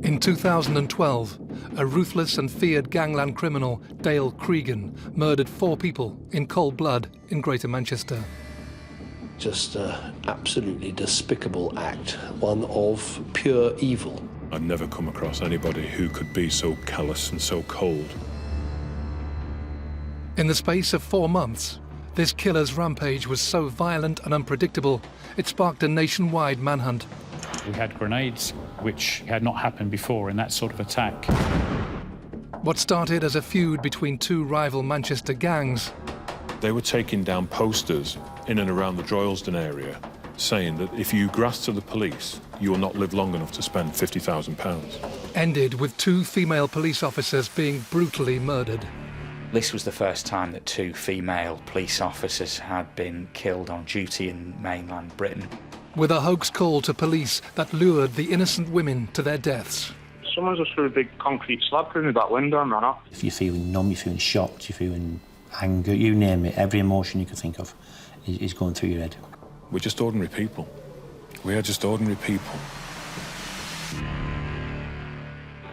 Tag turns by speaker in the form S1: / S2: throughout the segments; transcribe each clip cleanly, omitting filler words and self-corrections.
S1: In 2012, a ruthless and feared gangland criminal, Dale Cregan, murdered 4 people in cold blood in Greater Manchester.
S2: Just an absolutely despicable act, one of pure evil.
S3: I've never come across anybody who could be so callous and so cold.
S1: In the space of 4 months, this killer's rampage was so violent and unpredictable, it sparked a nationwide manhunt.
S4: We had grenades, which had not happened before in that sort of attack.
S1: What started as a feud between 2 rival Manchester gangs.
S3: They were taking down posters in and around the Droylsden area saying that if you grass to the police, you will not live long enough to spend £50,000.
S1: Ended with 2 female police officers being brutally murdered.
S5: This was the first time that 2 female police officers had been killed on duty in mainland Britain.
S1: With a hoax call to police that lured the innocent women to their deaths.
S6: Someone just threw a big concrete slab through me back window and ran off.
S7: If you're feeling numb, you're feeling shocked, you're feeling anger, you name it, every emotion you could think of is going through your head.
S3: We're just ordinary people. We are just ordinary people.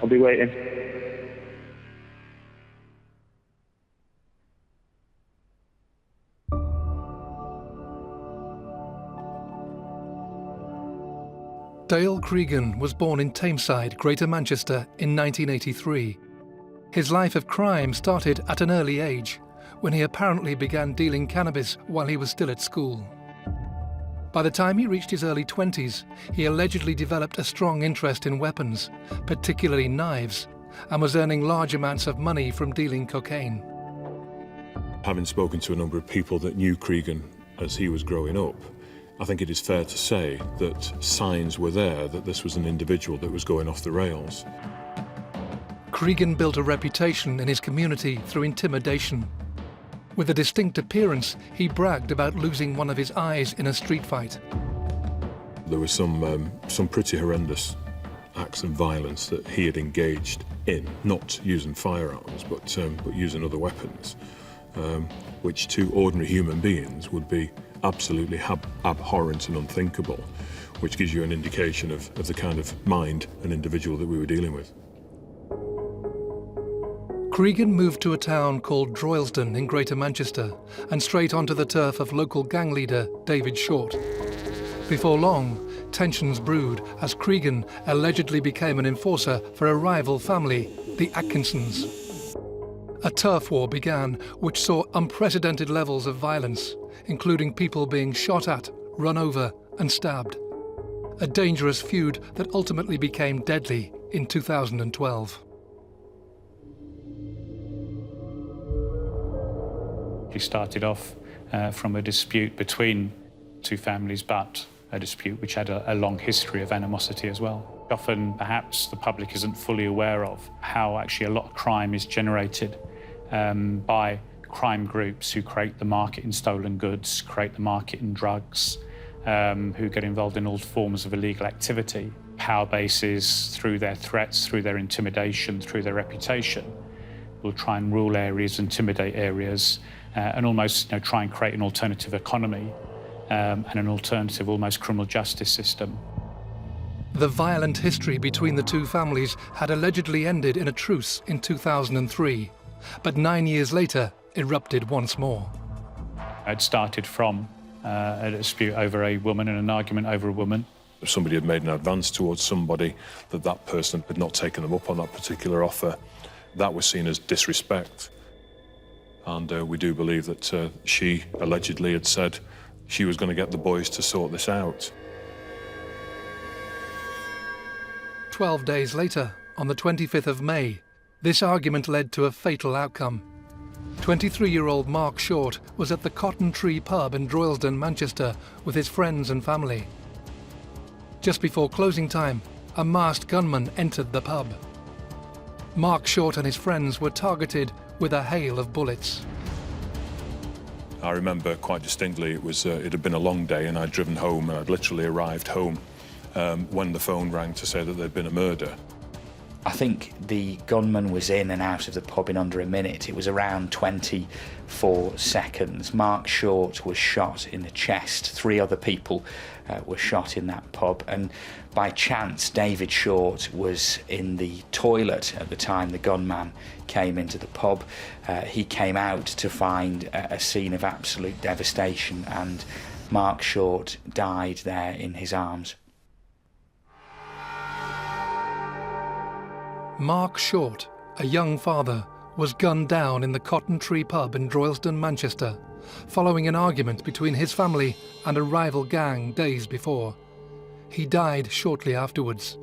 S6: I'll be waiting.
S1: Dale Cregan was born in Tameside, Greater Manchester in 1983. His life of crime started at an early age, when he apparently began dealing cannabis while he was still at school. By the time he reached his early 20s, he allegedly developed a strong interest in weapons, particularly knives, and was earning large amounts of money from dealing cocaine.
S3: Having spoken to a number of people that knew Cregan as he was growing up, I think it is fair to say that signs were there that this was an individual that was going off the rails.
S1: Cregan built a reputation in his community through intimidation. With a distinct appearance, he bragged about losing one of his eyes in a street fight.
S3: There was some pretty horrendous acts of violence that he had engaged in, not using firearms, but using other weapons, which to ordinary human beings would be absolutely abhorrent and unthinkable, which gives you an indication of the kind of mind and individual that we were dealing with.
S1: Cregan moved to a town called Droylsden in Greater Manchester and straight onto the turf of local gang leader David Short. Before long, tensions brewed as Cregan allegedly became an enforcer for a rival family, the Atkinsons. A turf war began which saw unprecedented levels of violence, including people being shot at, run over and stabbed. A dangerous feud that ultimately became deadly in 2012.
S4: It started off from a dispute between 2 families, but a dispute which had a long history of animosity as well. Often, perhaps, the public isn't fully aware of how actually a lot of crime is generated by crime groups who create the market in stolen goods, create the market in drugs, who get involved in all forms of illegal activity. Power bases, through their threats, through their intimidation, through their reputation, will try and rule areas, intimidate areas, and almost try and create an alternative economy and an alternative, almost criminal justice system.
S1: The violent history between the 2 families had allegedly ended in a truce in 2003, but 9 years later erupted once more.
S4: It started from a dispute over a woman and an argument over a woman.
S3: If somebody had made an advance towards somebody, that person had not taken them up on that particular offer, that was seen as disrespect. And we do believe that she allegedly had said she was going to get the boys to sort this out.
S1: 12 days later, on the 25th of May, this argument led to a fatal outcome. 23-year-old Mark Short was at the Cotton Tree pub in Droylsden, Manchester, with his friends and family. Just before closing time, a masked gunman entered the pub. Mark Short and his friends were targeted with a hail of bullets.
S3: I remember quite distinctly it had been a long day and I'd driven home and I'd literally arrived home when the phone rang to say that there'd been a murder.
S5: I think the gunman was in and out of the pub in under a minute. It was around 24 seconds. Mark Short was shot in the chest. 3 other people were shot in that pub, and by chance David Short was in the toilet at the time the gunman came into the pub. He came out to find a scene of absolute devastation, and Mark Short died there in his arms.
S1: Mark Short, a young father, was gunned down in the Cotton Tree pub in Droylsden, Manchester, following an argument between his family and a rival gang days before. He died shortly afterwards.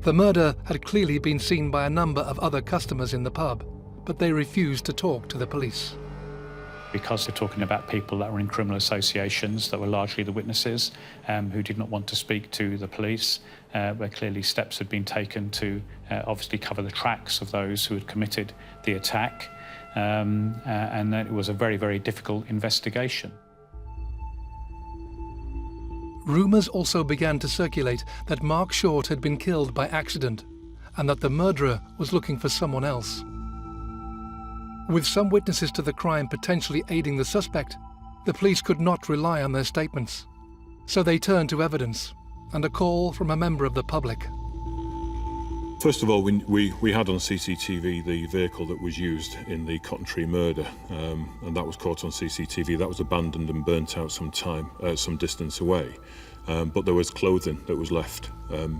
S1: The murder had clearly been seen by a number of other customers in the pub, but they refused to talk to the police.
S4: Because they're talking about people that were in criminal associations that were largely the witnesses, who did not want to speak to the police, where clearly steps had been taken to obviously cover the tracks of those who had committed the attack, and that it was a very, very difficult investigation.
S1: Rumours also began to circulate that Mark Short had been killed by accident and that the murderer was looking for someone else. With some witnesses to the crime potentially aiding the suspect, the police could not rely on their statements. So they turned to evidence and a call from a member of the public.
S3: First of all, we had on CCTV the vehicle that was used in the Cotton Tree murder, and that was caught on CCTV. That was abandoned and burnt out some distance away. But there was clothing that was left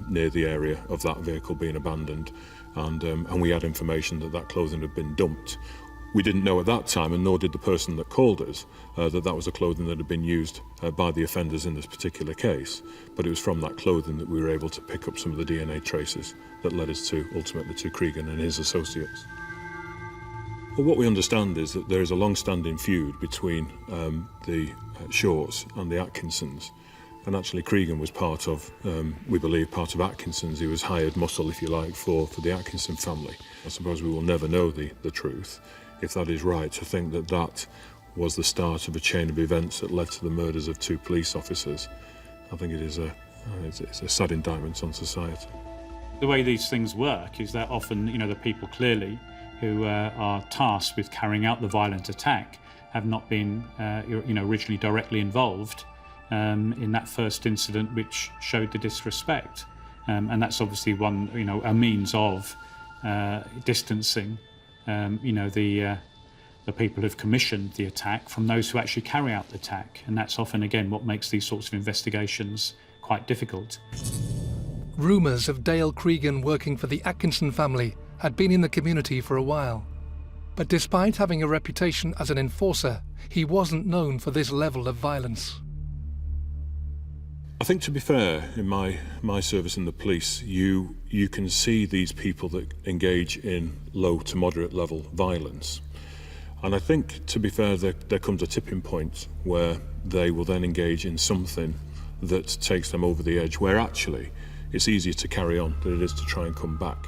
S3: near the area of that vehicle being abandoned, and we had information that that clothing had been dumped. We didn't know at that time, and nor did the person that called us, that that was the clothing that had been used by the offenders in this particular case. But it was from that clothing that we were able to pick up some of the DNA traces that led us to, ultimately, to Cregan and his associates. Well, what we understand is that there is a long-standing feud between the Shorts and the Atkinsons. And actually Cregan was part of, we believe, part of Atkinson's. He was hired muscle, if you like, for the Atkinson family. I suppose we will never know the truth. If that is right, to think that that was the start of a chain of events that led to the murders of 2 police officers, I think it is it's a sad indictment on society.
S4: The way these things work is that often, the people clearly who are tasked with carrying out the violent attack have not been, originally directly involved in that first incident which showed the disrespect. And that's obviously one, a means of distancing, the people who've commissioned the attack from those who actually carry out the attack. And that's often, again, what makes these sorts of investigations quite difficult.
S1: Rumours of Dale Cregan working for the Atkinson family had been in the community for a while. But despite having a reputation as an enforcer, he wasn't known for this level of violence.
S3: I think, to be fair, in my service in the police, you can see these people that engage in low to moderate level violence. And I think, to be fair, there comes a tipping point where they will then engage in something that takes them over the edge, where actually it's easier to carry on than it is to try and come back.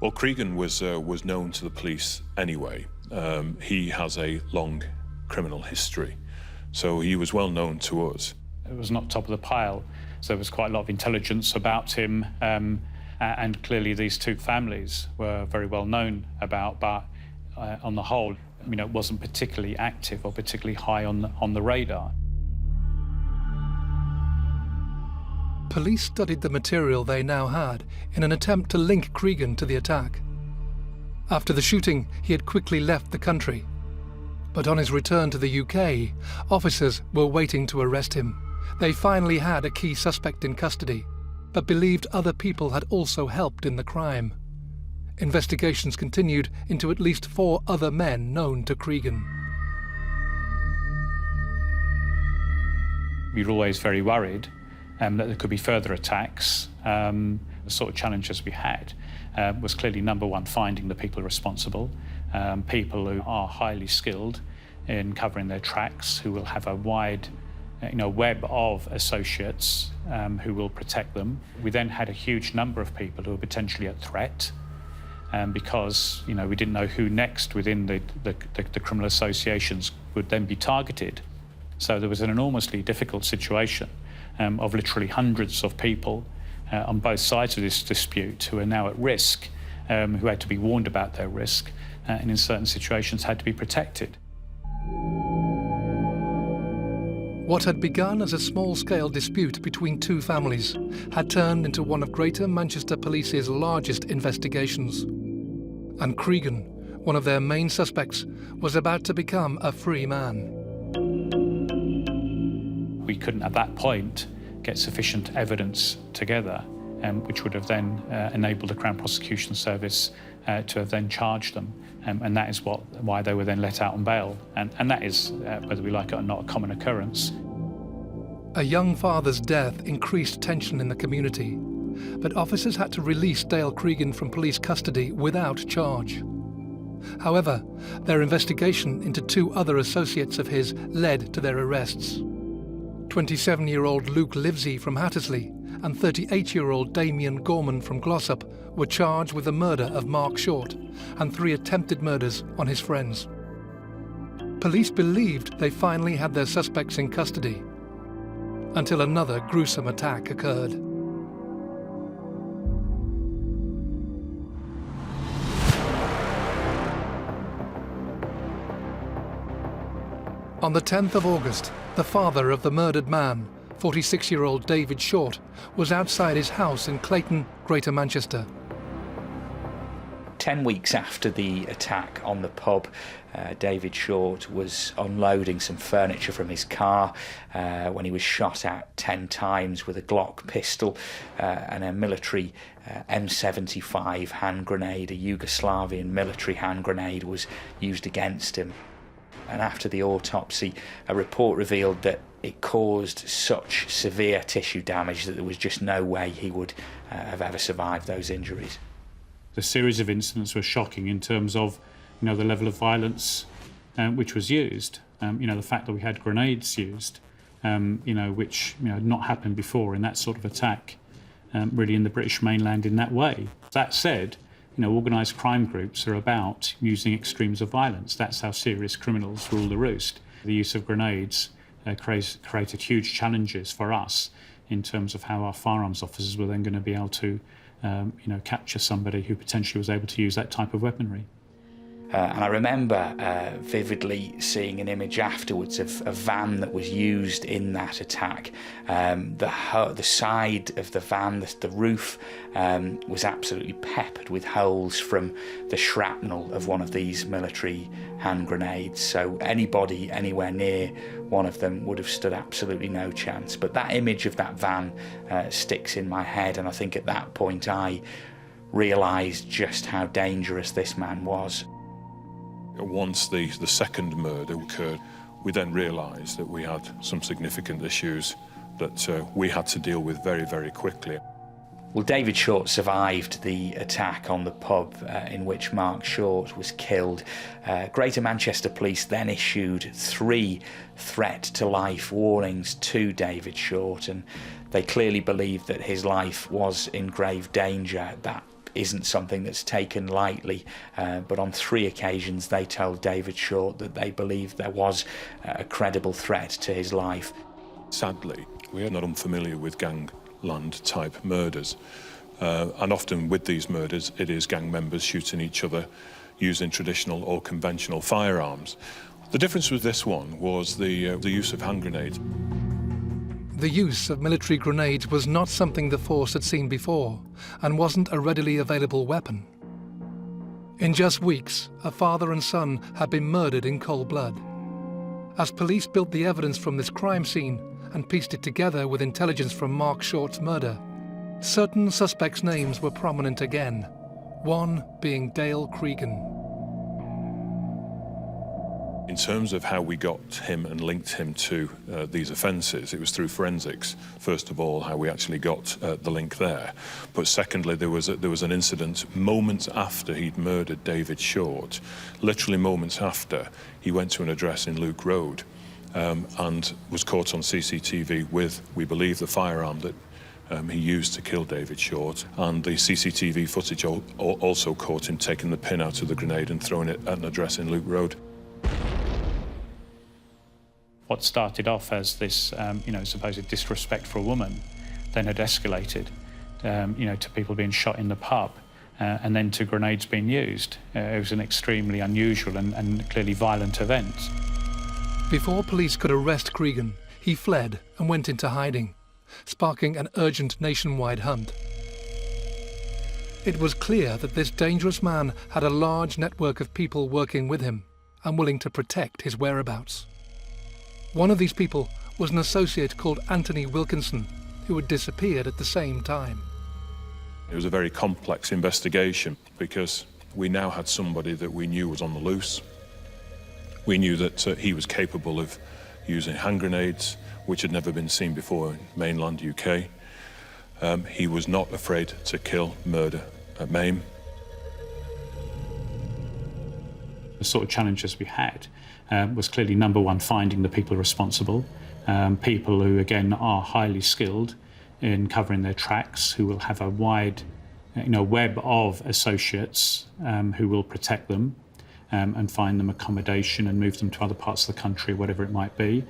S3: Well, Cregan was known to the police anyway. He has a long criminal history, so he was well known to us.
S4: It was not top of the pile, so there was quite a lot of intelligence about him, and clearly these 2 families were very well known about, but on the whole, it wasn't particularly active or particularly high on the radar.
S1: Police studied the material they now had in an attempt to link Cregan to the attack. After the shooting, he had quickly left the country. But on his return to the UK, officers were waiting to arrest him. They finally had a key suspect in custody, but believed other people had also helped in the crime. Investigations continued into at least 4 other men known to Cregan.
S4: We were always very worried that there could be further attacks. The sort of challenges we had was clearly, number one, finding the people responsible, people who are highly skilled in covering their tracks, who will have a wide web of associates who will protect them. We then had a huge number of people who were potentially at threat, because we didn't know who next within the criminal associations would then be targeted. So there was an enormously difficult situation of literally hundreds of people on both sides of this dispute who are now at risk, who had to be warned about their risk, and in certain situations had to be protected.
S1: What had begun as a small-scale dispute between two families had turned into one of Greater Manchester Police's largest investigations. And Cregan, one of their main suspects, was about to become a free man.
S4: We couldn't at that point get sufficient evidence together, which would have then enabled the Crown Prosecution Service to have then charged them. And that is why they were then let out on bail. And that is, whether we like it or not, a common occurrence.
S1: A young father's death increased tension in the community, but officers had to release Dale Cregan from police custody without charge. However, their investigation into two other associates of his led to their arrests. 27-year-old Luke Livesey from Hattersley and 38-year-old Damien Gorman from Glossop were charged with the murder of Mark Short and 3 attempted murders on his friends. Police believed they finally had their suspects in custody, until another gruesome attack occurred. On the 10th of August, the father of the murdered man, 46-year-old David Short, was outside his house in Clayton, Greater Manchester.
S5: 10 weeks after the attack on the pub, David Short was unloading some furniture from his car when he was shot at 10 times with a Glock pistol and a military M75 hand grenade. A Yugoslavian military hand grenade was used against him. And after the autopsy, a report revealed that it caused such severe tissue damage that there was just no way he would have ever survived those injuries.
S4: The series of incidents were shocking in terms of, the level of violence which was used. The fact that we had grenades used, which had not happened before in that sort of attack, really in the British mainland in that way. That said, organised crime groups are about using extremes of violence. That's how serious criminals rule the roost. The use of grenades created huge challenges for us in terms of how our firearms officers were then going to be able to capture somebody who potentially was able to use that type of weaponry.
S5: And I remember vividly seeing an image afterwards of a van that was used in that attack. The side of the van, the roof, was absolutely peppered with holes from the shrapnel of one of these military hand grenades. So anybody anywhere near one of them would have stood absolutely no chance. But that image of that van sticks in my head, and I think at that point I realised just how dangerous this man was.
S3: Once the second murder occurred, we then realised that we had some significant issues that we had to deal with very, very quickly.
S5: Well, David Short survived the attack on the pub in which Mark Short was killed. Greater Manchester Police then issued 3 threat-to-life warnings to David Short, and they clearly believed that his life was in grave danger. That isn't something that's taken lightly, but on 3 occasions they told David Short that they believed there was a credible threat to his life.
S3: Sadly, we are not unfamiliar with gangland type murders, and often with these murders it is gang members shooting each other using traditional or conventional firearms. The difference with this one was the use of hand grenades.
S1: The use of military grenades was not something the force had seen before, and wasn't a readily available weapon. In just weeks, a father and son had been murdered in cold blood. As police built the evidence from this crime scene and pieced it together with intelligence from Mark Short's murder, certain suspects' names were prominent again, one being Dale Cregan.
S3: In terms of how we got him and linked him to these offences, it was through forensics. First of all, how we actually got the link there. But secondly, there was an incident moments after he'd murdered David Short. Literally moments after, he went to an address in Luke Road and was caught on CCTV with, we believe, the firearm that he used to kill David Short. And the CCTV footage also caught him taking the pin out of the grenade and throwing it at an address in Luke Road.
S4: What started off as this, supposed disrespect for a woman then had escalated to people being shot in the pub, and then to grenades being used. It was an extremely unusual and clearly violent event.
S1: Before police could arrest Cregan, he fled and went into hiding, sparking an urgent nationwide hunt. It was clear that this dangerous man had a large network of people working with him and willing to protect his whereabouts. One of these people was an associate called Anthony Wilkinson, who had disappeared at the same time.
S3: It was a very complex investigation because we now had somebody that we knew was on the loose. We knew that he was capable of using hand grenades, which had never been seen before in mainland UK. He was not afraid to kill, murder, maim.
S4: The sort of challenges we had was clearly, number one, finding the people responsible, people who, again, are highly skilled in covering their tracks, who will have a wide web of associates who will protect them and find them accommodation and move them to other parts of the country, whatever it might be.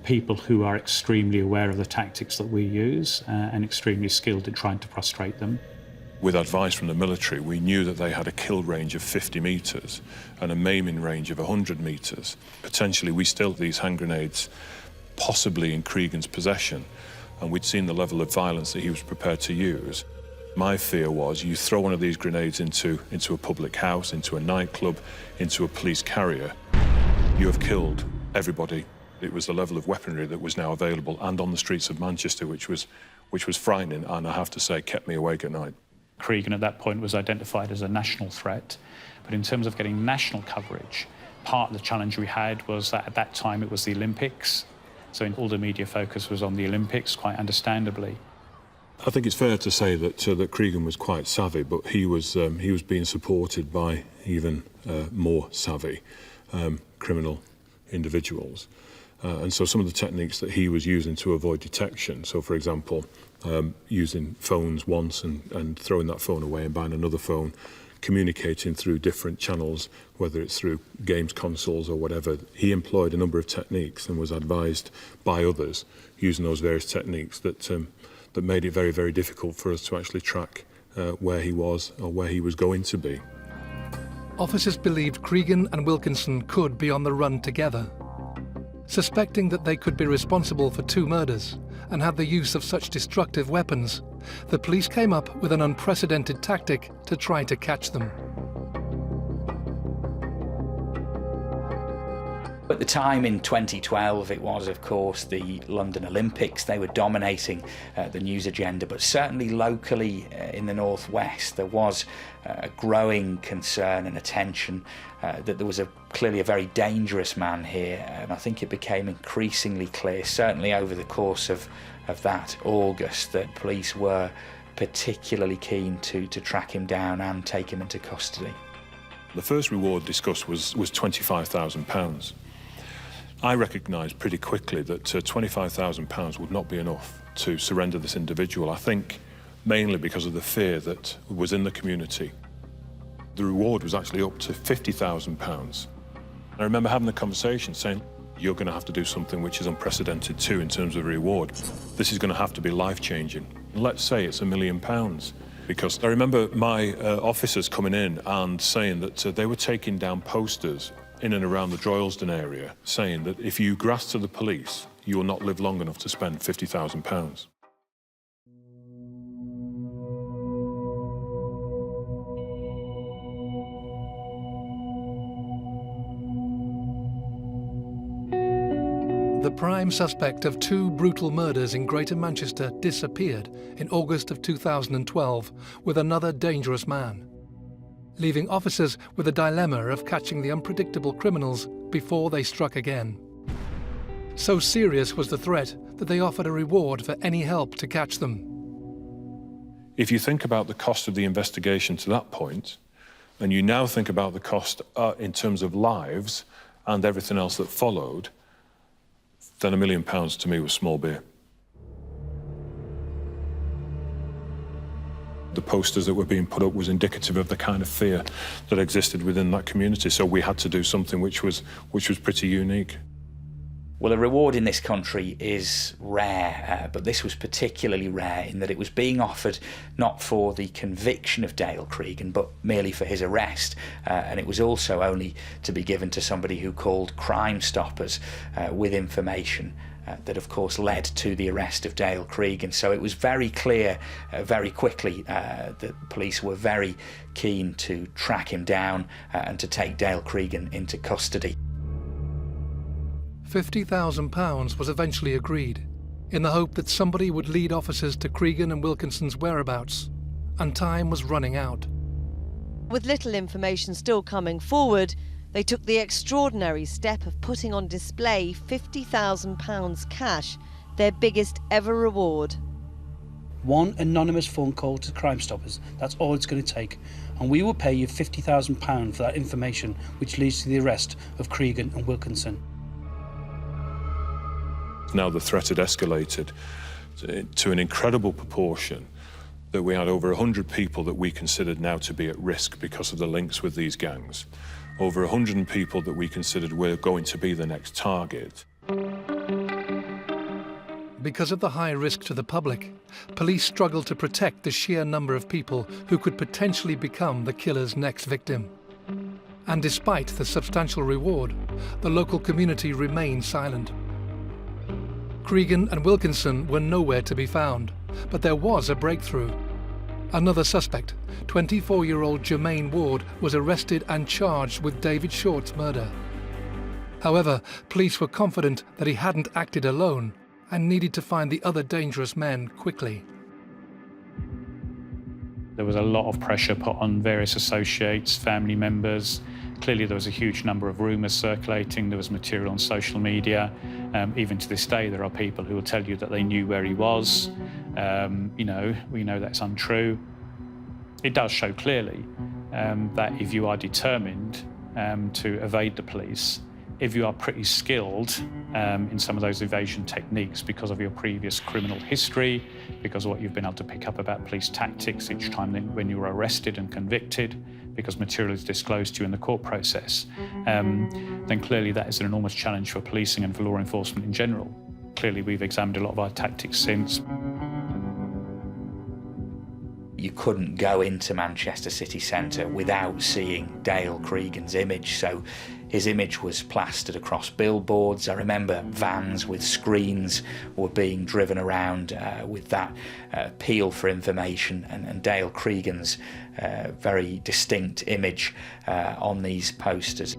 S4: People who are extremely aware of the tactics that we use and extremely skilled in trying to frustrate them.
S3: With advice from the military, we knew that they had a kill range of 50 metres and a maiming range of 100 metres. Potentially, we still had these hand grenades possibly in Cregan's possession, and we'd seen the level of violence that he was prepared to use. My fear was you throw one of these grenades into a public house, into a nightclub, into a police carrier, you have killed everybody. It was the level of weaponry that was now available and on the streets of Manchester, which was frightening, and I have to say, kept me awake at night.
S4: Cregan at that point was identified as a national threat, but in terms of getting national coverage, part of the challenge we had was that at that time it was the Olympics, so all the media focus was on the Olympics, quite understandably.
S3: I think it's fair to say that that Cregan was quite savvy, but he was being supported by even more savvy criminal individuals. And so some of the techniques that he was using to avoid detection, so for example, using phones once and throwing that phone away and buying another phone, communicating through different channels, whether it's through games consoles or whatever, he employed a number of techniques and was advised by others using those various techniques that made it very, very difficult for us to actually track where he was or where he was going to be.
S1: Officers believed Cregan and Wilkinson could be on the run together. Suspecting that they could be responsible for 2 murders and had the use of such destructive weapons, the police came up with an unprecedented tactic to try to catch them.
S5: At the time in 2012, it was, of course, the London Olympics. They were dominating the news agenda, but certainly locally in the northwest, there was a growing concern and attention that there was clearly a very dangerous man here, and I think it became increasingly clear, certainly over the course of that August, that police were particularly keen to track him down and take him into custody.
S3: The first reward discussed was £25,000. I recognised pretty quickly that £25,000 would not be enough to surrender this individual, I think mainly because of the fear that was in the community. The reward was actually up to £50,000. I remember having the conversation saying, you're going to have to do something which is unprecedented too in terms of reward. This is going to have to be life-changing. Let's say it's £1 million. Because I remember my officers coming in and saying that they were taking down posters in and around the Droylsden area saying that if you grass to the police, you will not live long enough to spend £50,000.
S1: The prime suspect of 2 brutal murders in Greater Manchester disappeared in August of 2012 with another dangerous man, leaving officers with a dilemma of catching the unpredictable criminals before they struck again. So serious was the threat that they offered a reward for any help to catch them.
S3: If you think about the cost of the investigation to that point, and you now think about the cost in terms of lives and everything else that followed, then £1 million to me was small beer. The posters that were being put up was indicative of the kind of fear that existed within that community, so we had to do something which was pretty unique.
S5: Well, a reward in this country is rare, but this was particularly rare in that it was being offered not for the conviction of Dale Cregan, but merely for his arrest. And it was also only to be given to somebody who called Crime Stoppers with information that, of course, led to the arrest of Dale Cregan. So it was very clear very quickly that the police were very keen to track him down and to take Dale Cregan into custody.
S1: £50,000 was eventually agreed, in the hope that somebody would lead officers to Cregan and Wilkinson's whereabouts, and time was running out.
S8: With little information still coming forward, they took the extraordinary step of putting on display £50,000 cash, their biggest ever reward.
S9: One anonymous phone call to Crime Stoppers, that's all it's going to take. And we will pay you £50,000 for that information, which leads to the arrest of Cregan and Wilkinson.
S3: Now the threat had escalated to an incredible proportion that we had over 100 people that we considered now to be at risk because of the links with these gangs. Over 100 people that we considered were going to be the next target.
S1: Because of the high risk to the public, police struggled to protect the sheer number of people who could potentially become the killer's next victim. And despite the substantial reward, the local community remained silent. Cregan and Wilkinson were nowhere to be found, but there was a breakthrough. Another suspect, 24-year-old Jermaine Ward, was arrested and charged with David Short's murder. However, police were confident that he hadn't acted alone and needed to find the other dangerous men quickly.
S4: There was a lot of pressure put on various associates, family members. Clearly there was a huge number of rumours circulating. There was material on social media. Even to this day, there are people who will tell you that they knew where he was. We know that's untrue. It does show clearly that if you are determined to evade the police, if you are pretty skilled in some of those evasion techniques because of your previous criminal history, because of what you've been able to pick up about police tactics each time when you were arrested and convicted, because material is disclosed to you in the court process, then clearly that is an enormous challenge for policing and for law enforcement in general. Clearly we've examined a lot of our tactics since.
S5: You couldn't go into Manchester city centre without seeing Dale Cregan's image, so his image was plastered across billboards. I remember vans with screens were being driven around with that appeal for information and Dale Cregan's very distinct image on these posters.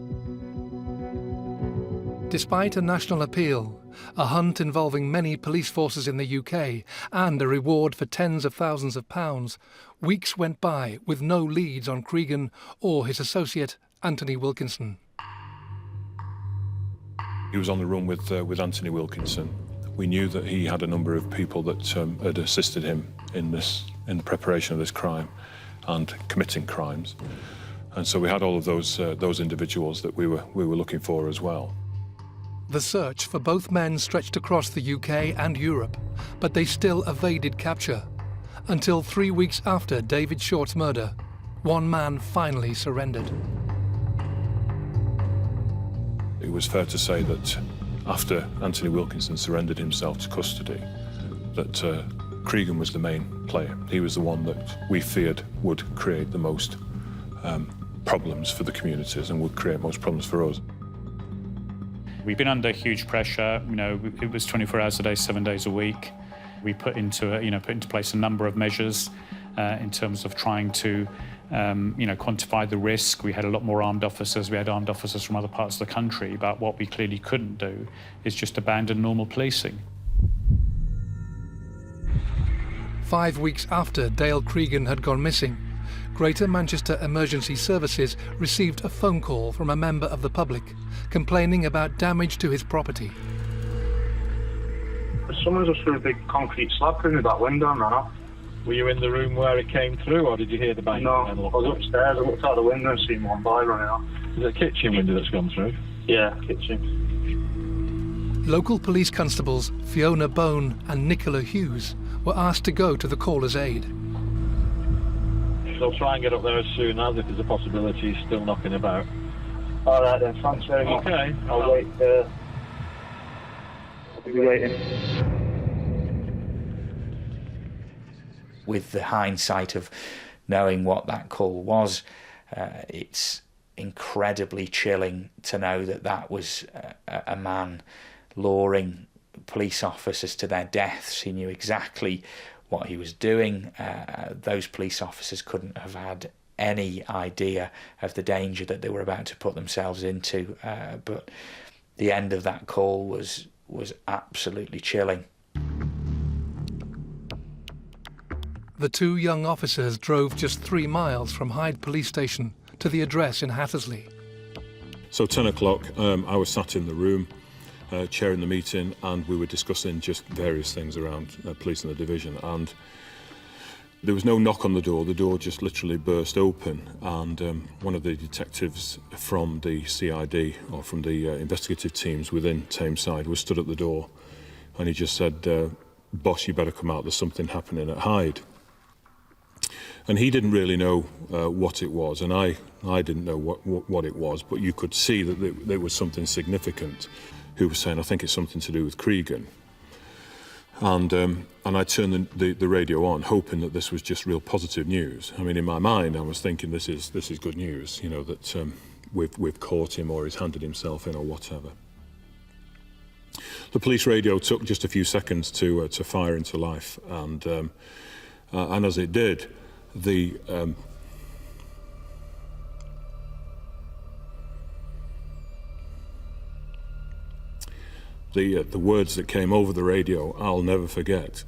S1: Despite a national appeal, a hunt involving many police forces in the UK, and a reward for tens of thousands of pounds, weeks went by with no leads on Cregan or his associate, Anthony Wilkinson.
S3: He was on the run with Anthony Wilkinson. We knew that he had a number of people that had assisted him in the preparation of this crime and committing crimes, and so we had all of those individuals that we were looking for as well.
S1: The search for both men stretched across the UK and Europe, but they still evaded capture, until 3 weeks after David Short's murder, one man finally surrendered.
S3: It was fair to say that after Anthony Wilkinson surrendered himself to custody, that Cregan was the main player. He was the one that we feared would create the most problems for the communities and would create most problems for us.
S4: We've been under huge pressure. It was 24 hours a day, 7 days a week. We put into place a number of measures in terms of trying to quantify the risk. We had a lot more armed officers. We had armed officers from other parts of the country. But what we clearly couldn't do is just abandon normal policing.
S1: 5 weeks after Dale Cregan had gone missing, Greater Manchester Emergency Services received a phone call from a member of the public complaining about damage to his property.
S6: Someone just threw a big concrete slab through that window and ran off.
S10: Were you in the room where it came through, or did you hear the bang?
S6: No, I was upstairs. I looked out the window and seen one boy running off.
S10: Is it a kitchen window that's gone through?
S6: Yeah, kitchen.
S1: Local police constables Fiona Bone and Nicola Hughes were asked to go to the caller's aid.
S10: So I'll try and get up there as soon as, if there's a possibility, he's still knocking about.
S6: All right then, thanks very much.
S10: Okay.
S6: I'll wait. I'll be waiting.
S5: With the hindsight of knowing what that call was, it's incredibly chilling to know that that was a man luring police officers to their deaths. He knew exactly what he was doing. Those police officers couldn't have had any idea of the danger that they were about to put themselves into, but the end of that call was absolutely chilling.
S1: The two young officers drove just 3 miles from Hyde Police Station to the address in Hattersley.
S3: So 10 o'clock, I was sat in the room, chairing the meeting, and we were discussing just various things around police in the division. And there was no knock on the door just literally burst open, and one of the detectives from the CID, or from the investigative teams within Tameside, was stood at the door, and he just said, "Boss, you better come out, there's something happening at Hyde." And he didn't really know what it was, and I didn't know what it was, but you could see that there was something significant. Who was saying, "I think it's something to do with Cregan." And I turned the radio on, hoping that this was just real positive news. I mean, in my mind, I was thinking this is good news, you know, that we've caught him, or he's handed himself in, or whatever. The police radio took just a few seconds to fire into life, and as it did, the words that came over the radio, I'll never forget.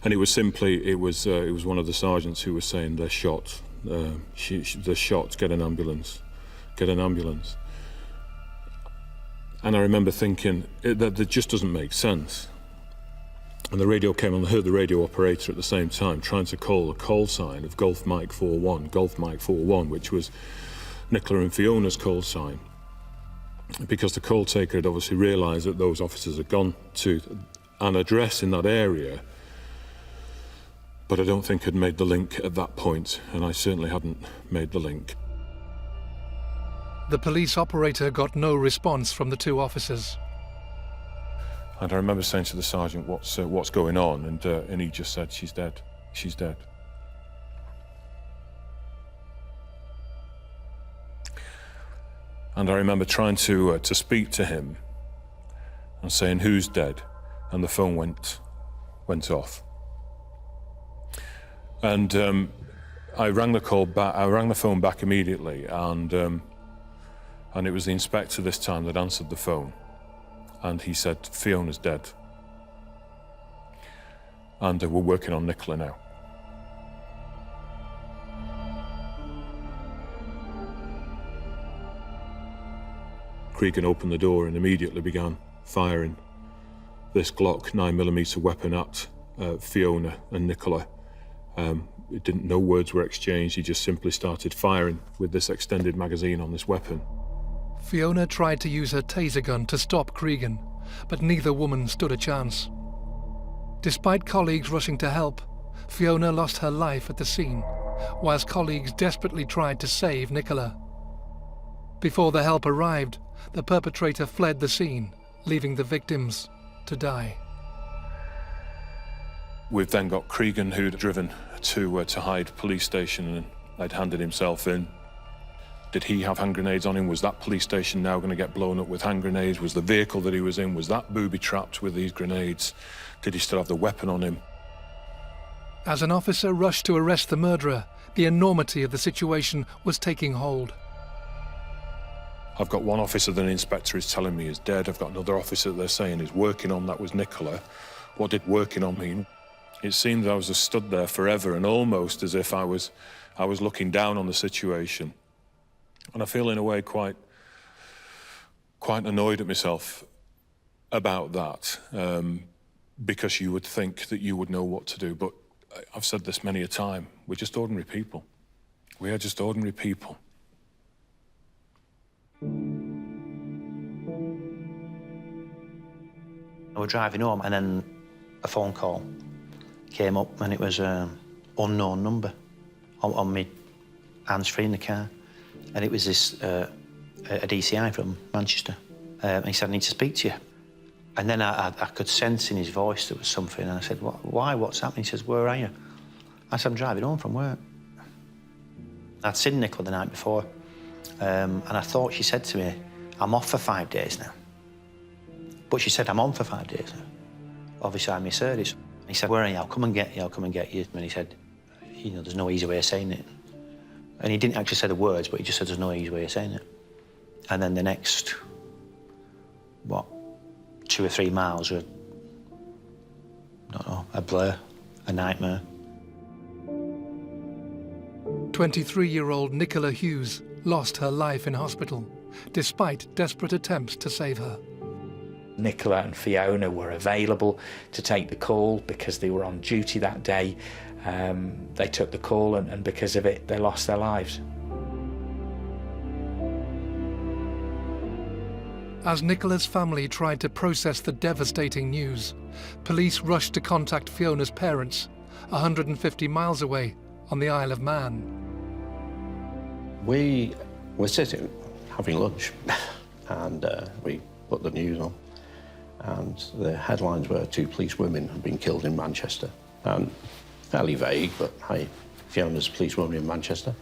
S3: And it was one of the sergeants who was saying, "They're shot. They're shot. Get an ambulance. Get an ambulance." And I remember thinking that just doesn't make sense. And the radio came on. I heard the radio operator at the same time trying to call a call sign of Golf Mike 41, which was Nicola and Fiona's call sign, because the call taker had obviously realised that those officers had gone to an address in that area, but I don't think had made the link at that point, and I certainly hadn't made the link.
S1: The police operator got no response from the two officers.
S3: And I remember saying to the sergeant, what's going on? And he just said, "She's dead. She's dead." And I remember trying to speak to him and saying, "Who's dead?" And the phone went off. And I rang the call back. I rang the phone back immediately, and it was the inspector this time that answered the phone. And he said, "Fiona's dead. And we're working on Nicola now." Cregan opened the door and immediately began firing this Glock 9mm weapon at Fiona and Nicola. No words were exchanged. He just simply started firing with this extended magazine on this weapon.
S1: Fiona tried to use her taser gun to stop Cregan, but neither woman stood a chance. Despite colleagues rushing to help, Fiona lost her life at the scene, whilst colleagues desperately tried to save Nicola. Before the help arrived, the perpetrator fled the scene, leaving the victims to die.
S3: We've then got Cregan, who'd driven to Hyde Police Station and had handed himself in. Did he have hand grenades on him? Was that police station now going to get blown up with hand grenades? Was the vehicle that he was in, was that booby-trapped with these grenades? Did he still have the weapon on him?
S1: As an officer rushed to arrest the murderer, the enormity of the situation was taking hold.
S3: I've got one officer that an inspector is telling me is dead. I've got another officer that they're saying is working on. That was Nicola. What did working on mean? It seemed I was just stood there forever, and almost as if I was looking down on the situation. And I feel in a way quite annoyed at myself about that, because you would think that you would know what to do. But I've said this many a time, we're just ordinary people. We are just ordinary people.
S11: I was driving home and then a phone call came up and it was an unknown number on my hands-free in the car. And it was this, a DCI from Manchester. And he said, "I need to speak to you." And then I could sense in his voice there was something, and I said, why, what's happening? He says, where are you? I said, I'm driving home from work. I'd seen Nicola the night before, and I thought she said to me, I'm off for 5 days now. But she said, I'm on for 5 days now. Obviously, I misheard it. He said, where are you? I'll come and get you, I'll come and get you. And he said, you know, there's no easy way of saying it. And he didn't actually say the words, but he just said, there's no easy way of saying it. And then the next, 2 or 3 miles were, I don't know, a blur, a nightmare.
S1: 23-year-old Nicola Hughes lost her life in hospital, despite desperate attempts to save her.
S5: Nicola and Fiona were available to take the call because they were on duty that day. They took the call, and because of it, they lost their lives.
S1: As Nicola's family tried to process the devastating news, police rushed to contact Fiona's parents, 150 miles away on the Isle of Man.
S2: We were sitting having lunch and we put the news on, and the headlines were 2 police women have been killed in Manchester. And fairly vague, but hey, Fiona's a police woman in Manchester.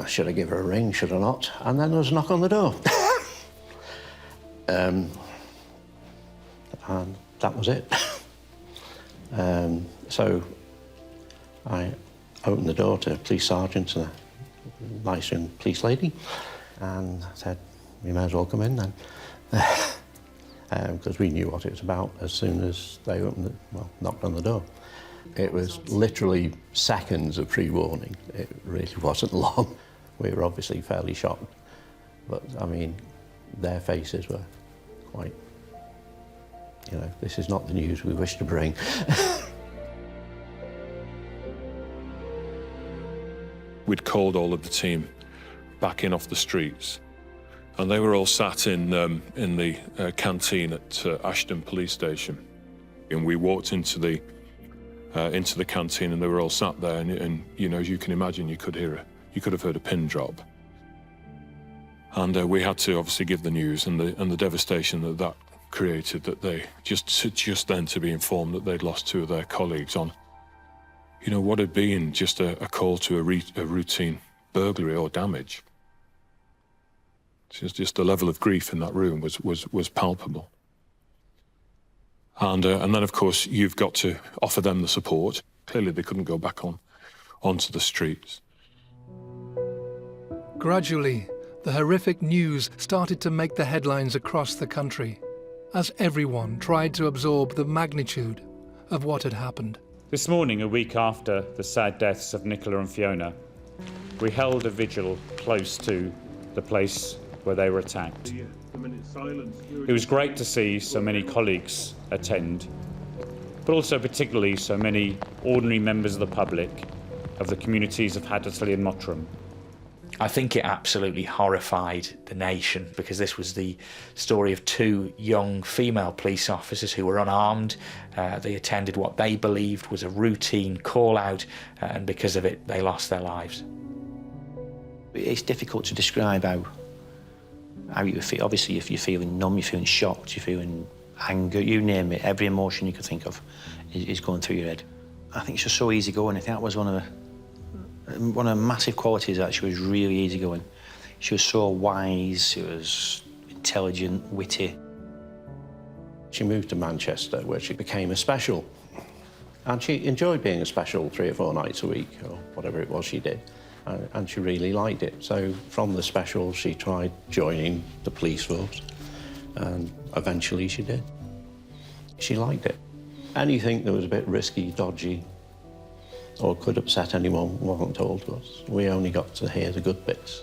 S2: Should I give her a ring, should I not? And then there was a knock on the door. And that was it. So I opened the door to a police sergeant and a nice young police lady, and said, "We may as well come in then," because we knew what it was about as soon as they knocked on the door. It was literally seconds of pre-warning. It really wasn't long. We were obviously fairly shocked, but I mean, their faces were quite, you know, this is not the news we wish to bring.
S3: We'd called all of the team back in off the streets, and they were all sat in the canteen at Ashton Police Station. And we walked into the canteen, and they were all sat there, and you know, as you can imagine, you could have heard a pin drop. And we had to obviously give the news and the devastation that created, that they just then to be informed that they'd lost 2 of their colleagues on, you know, what had been just a call to a routine burglary or damage. Just the level of grief in that room was palpable. And then, of course, you've got to offer them the support. Clearly, they couldn't go back onto the streets.
S1: Gradually, the horrific news started to make the headlines across the country, as everyone tried to absorb the magnitude of what had happened.
S4: This morning, a week after the sad deaths of Nicola and Fiona, we held a vigil close to the place where they were attacked. It was great to see so many colleagues attend, but also particularly so many ordinary members of the public of the communities of Haddersley and Mottram.
S5: I think it absolutely horrified the nation, because this was the story of 2 young female police officers who were unarmed. They attended what they believed was a routine call-out, and because of it, they lost their lives.
S11: It's difficult to describe how you feel. Obviously, if you're feeling numb, you're feeling shocked, you're feeling anger, you name it, every emotion you could think of is going through your head. I think it's just so easygoing. I think that was one of the massive qualities, that she was really easygoing. She was so wise, she was intelligent, witty.
S2: She moved to Manchester, where she became a special. And she enjoyed being a special 3 or 4 nights a week, or whatever it was she did. And she really liked it. So from the special, she tried joining the police force, and eventually she did. She liked it. Anything that was a bit risky, dodgy, or could upset anyone wasn't told to us. We only got to hear the good bits.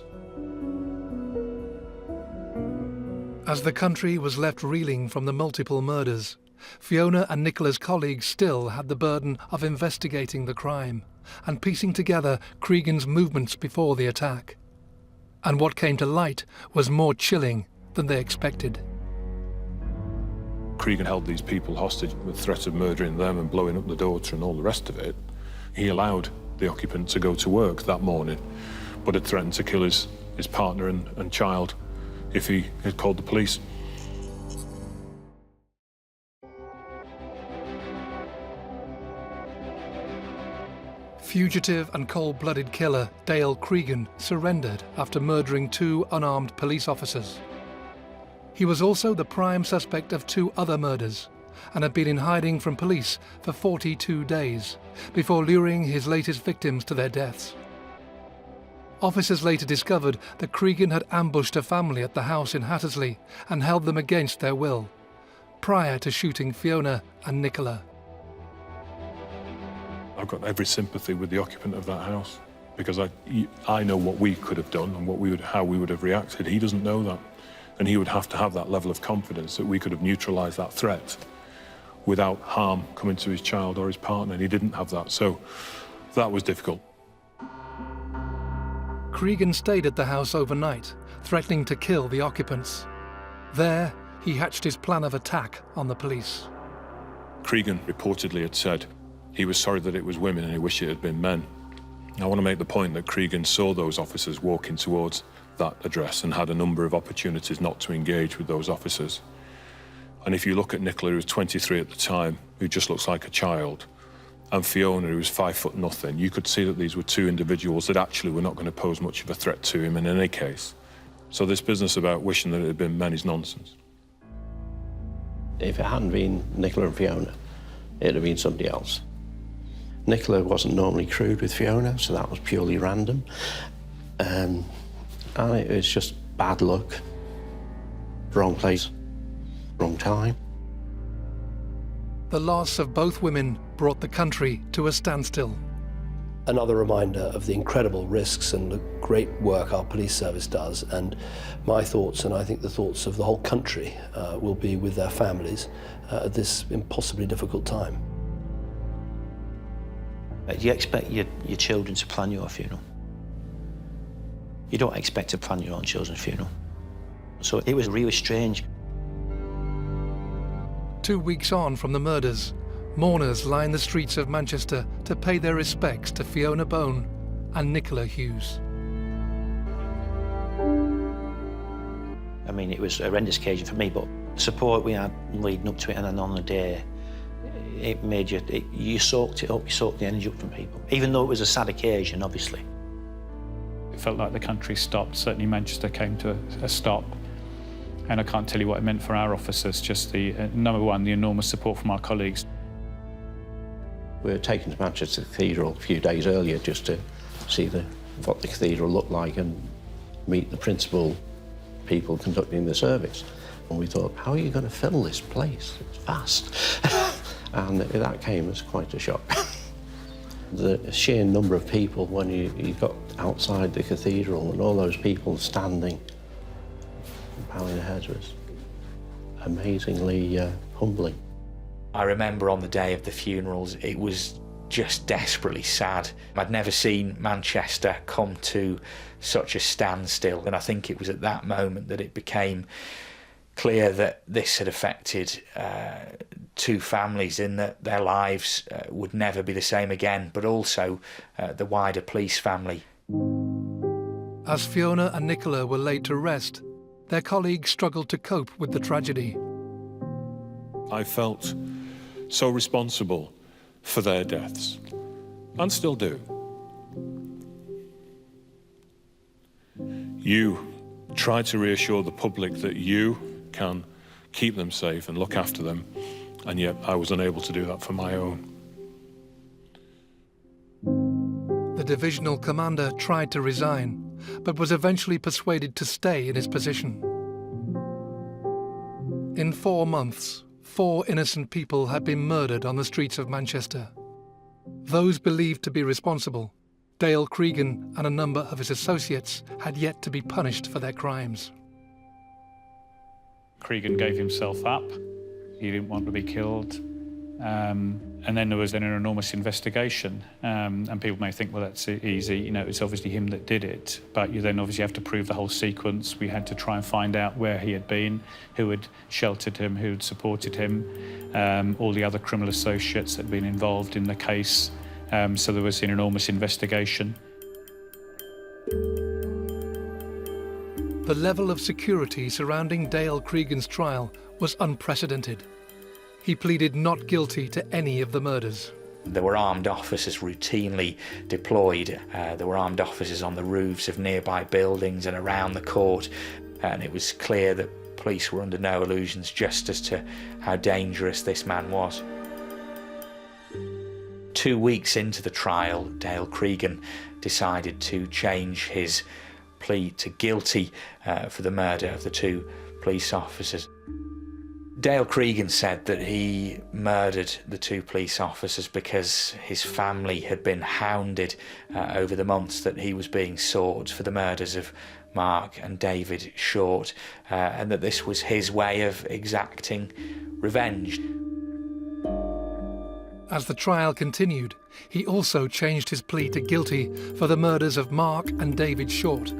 S1: As the country was left reeling from the multiple murders, Fiona and Nicola's colleagues still had the burden of investigating the crime and piecing together Cregan's movements before the attack. And what came to light was more chilling than they expected.
S3: Cregan held these people hostage with threat of murdering them and blowing up the daughter and all the rest of it. He allowed the occupant to go to work that morning, but had threatened to kill his partner and child if he had called the police.
S1: Fugitive and cold-blooded killer Dale Cregan surrendered after murdering 2 unarmed police officers. He was also the prime suspect of 2 other murders and had been in hiding from police for 42 days before luring his latest victims to their deaths. Officers later discovered that Cregan had ambushed a family at the house in Hattersley and held them against their will, prior to shooting Fiona and Nicola.
S3: I've got every sympathy with the occupant of that house because I know what we could have done and how we would have reacted. He doesn't know that, and he would have to have that level of confidence that we could have neutralised that threat without harm coming to his child or his partner, and he didn't have that, so that was difficult.
S1: Cregan stayed at the house overnight, threatening to kill the occupants. There, he hatched his plan of attack on the police.
S3: Cregan reportedly had said he was sorry that it was women and he wished it had been men. I want to make the point that Cregan saw those officers walking towards that address and had a number of opportunities not to engage with those officers. And if you look at Nicola, who was 23 at the time, who just looks like a child, and Fiona, who was 5'0", you could see that these were 2 individuals that actually were not going to pose much of a threat to him in any case. So this business about wishing that it had been men is nonsense.
S2: If it hadn't been Nicola and Fiona, it'd have been somebody else. Nicola wasn't normally crude with Fiona, so that was purely random. And it was just bad luck. Wrong place, wrong time.
S1: The loss of both women brought the country to a standstill.
S12: Another reminder of the incredible risks and the great work our police service does, and my thoughts, and I think the thoughts of the whole country, will be with their families at this impossibly difficult time.
S11: Do you expect your children to plan your funeral? You don't expect to plan your own children's funeral. So it was really strange.
S1: 2 weeks on from the murders, mourners line the streets of Manchester to pay their respects to Fiona Bone and Nicola Hughes.
S11: I mean, it was a horrendous occasion for me, but the support we had leading up to it and then on the day, it made you soaked it up, you soaked the energy up from people. Even though it was a sad occasion, obviously.
S4: It felt like the country stopped. Certainly Manchester came to a stop. And I can't tell you what it meant for our officers, just the, number one, the enormous support from our colleagues.
S2: We were taken to Manchester Cathedral a few days earlier just to see what the cathedral looked like and meet the principal people conducting the service. And we thought, how are you going to fill this place? It's vast. And that came as quite a shock. The sheer number of people when you got outside the cathedral and all those people standing, bowing their heads, was amazingly humbling.
S5: I remember on the day of the funerals, it was just desperately sad. I'd never seen Manchester come to such a standstill, and I think it was at that moment that it became clear that this had affected 2 families, in that their lives would never be the same again, but also the wider police family.
S1: As Fiona and Nicola were laid to rest, their colleagues struggled to cope with the tragedy.
S3: I felt so responsible for their deaths, and still do. You try to reassure the public that you can keep them safe and look after them, and yet I was unable to do that for my own.
S1: The divisional commander tried to resign, but was eventually persuaded to stay in his position. In 4 months, 4 innocent people had been murdered on the streets of Manchester. Those believed to be responsible, Dale Cregan and a number of his associates, had yet to be punished for their crimes.
S4: Cregan gave himself up. He didn't want to be killed. And then there was an enormous investigation. And people may think, well, that's easy. You know, it's obviously him that did it. But you then obviously have to prove the whole sequence. We had to try and find out where he had been, who had sheltered him, who had supported him, all the other criminal associates that had been involved in the case. So there was an enormous investigation.
S1: The level of security surrounding Dale Cregan's trial was unprecedented. He pleaded not guilty to any of the murders.
S5: There were armed officers routinely deployed. There were armed officers on the roofs of nearby buildings and around the court, and it was clear that police were under no illusions just as to how dangerous this man was. 2 weeks into the trial, Dale Cregan decided to change his plea to guilty for the murder of the 2 police officers. Dale Cregan said that he murdered the 2 police officers because his family had been hounded over the months that he was being sought for the murders of Mark and David Short, and that this was his way of exacting revenge.
S1: As the trial continued, he also changed his plea to guilty for the murders of Mark and David Short.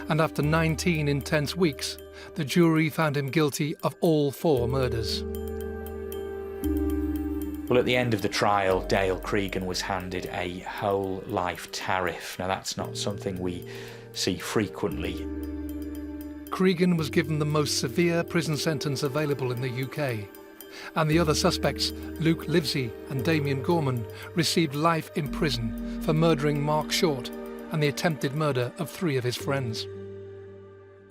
S1: And after 19 intense weeks, the jury found him guilty of all 4 murders.
S5: Well, at the end of the trial, Dale Cregan was handed a whole life tariff. Now, that's not something we see frequently.
S1: Cregan was given the most severe prison sentence available in the UK. And the other suspects, Luke Livesey and Damien Gorman, received life in prison for murdering Mark Short and the attempted murder of 3 of his friends.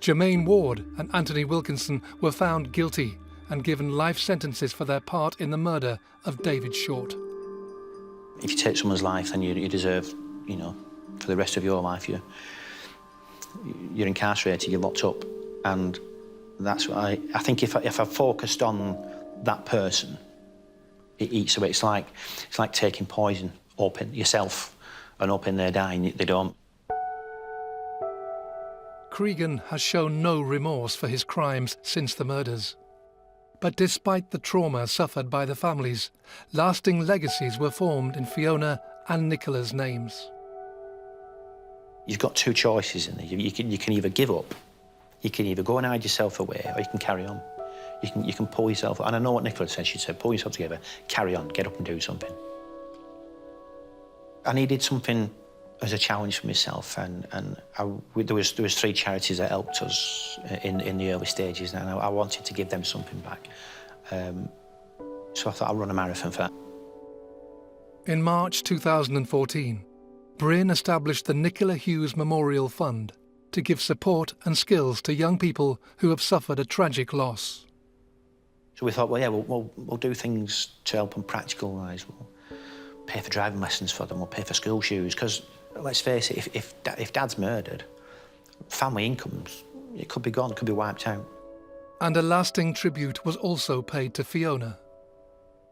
S1: Jermaine Ward and Anthony Wilkinson were found guilty and given life sentences for their part in the murder of David Short.
S11: If you take someone's life, then you deserve, you know, for the rest of your life, you're incarcerated, you're locked up, and that's what I think. If I focused on that person, it eats away. It's like taking poison up in yourself and up in there dying. They don't.
S1: Cregan has shown no remorse for his crimes since the murders. But despite the trauma suffered by the families, lasting legacies were formed in Fiona and Nicola's names.
S11: You've got 2 choices in there. You can either give up, you can either go and hide yourself away, or you can carry on. You can pull yourself up. And I know what Nicola said. She said, pull yourself together, carry on, get up and do something. I needed something as a challenge for myself, and there was 3 charities that helped us in the early stages, and I wanted to give them something back. So I thought I'd run a marathon for that.
S1: In March 2014, Bryn established the Nicola Hughes Memorial Fund to give support and skills to young people who have suffered a tragic loss.
S11: So we thought, well, yeah, we'll do things to help them practical-wise. We'll pay for driving lessons for them, we'll pay for school shoes, because let's face it, if Dad's murdered, family incomes, it could be gone, it could be wiped out.
S1: And a lasting tribute was also paid to Fiona.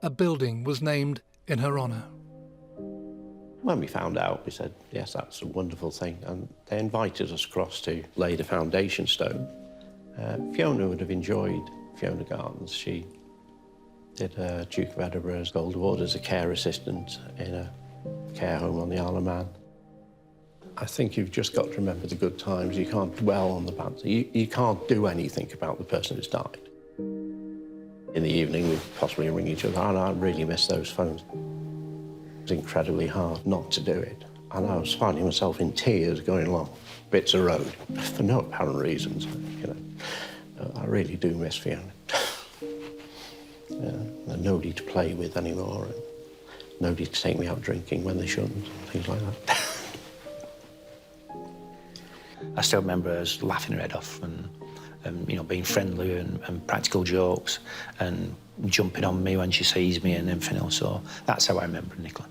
S1: A building was named in her honour.
S2: When we found out, we said, yes, that's a wonderful thing, and they invited us across to lay the foundation stone. Fiona would have enjoyed Fiona Gardens. She did Duke of Edinburgh's Gold Award as a care assistant in a care home on the Isle of Man. I think you've just got to remember the good times. You can't dwell on the bad. You can't do anything about the person who's died. In the evening, we'd possibly ring each other, and I really miss those phones. It was incredibly hard not to do it. And I was finding myself in tears going along bits of road for no apparent reasons, you know. I really do miss Fiona. And nobody to play with anymore, and nobody to take me out drinking when they shouldn't, things like that.
S11: I still remember us laughing her head off and you know, being friendly and practical jokes and jumping on me when she sees me and everything else. So that's how I remember Nicola.